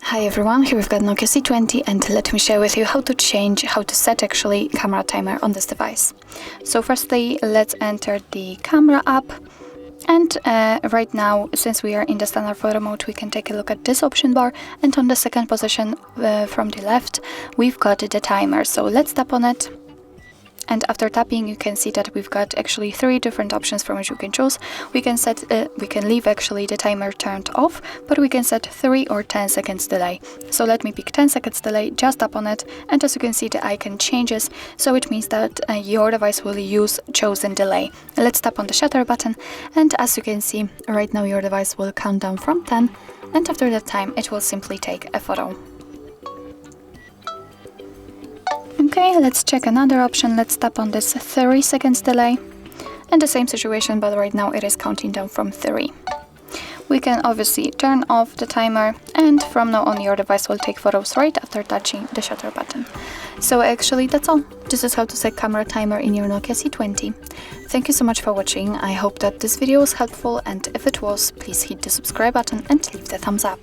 Hi everyone, here we've got Nokia C20 and let me share with you how to set actually camera timer on this device. So firstly, let's enter the camera app, and right now, since we are in the standard photo mode, we can take a look at this option bar, and on the second position from the left, we've got the timer. So let's tap on it. And after tapping, you can see that we've got actually 3 different options from which we can choose. We can leave actually the timer turned off, but we can set 3 or 10 seconds delay. So let me pick 10 seconds delay, just tap on it, and as you can see, the icon changes. So it means that your device will use chosen delay. Let's tap on the shutter button, and as you can see, right now your device will count down from 10, and after that time, it will simply take a photo. Okay, let's check another option. Let's tap on this 3 seconds delay, and the same situation, but right now it is counting down from 3. We can obviously turn off the timer, and from now on your device will take photos right after touching the shutter button. So actually that's all. This is how to set camera timer in your Nokia C20. Thank you so much for watching. I hope that this video was helpful, and if it was, please hit the subscribe button and leave the thumbs up.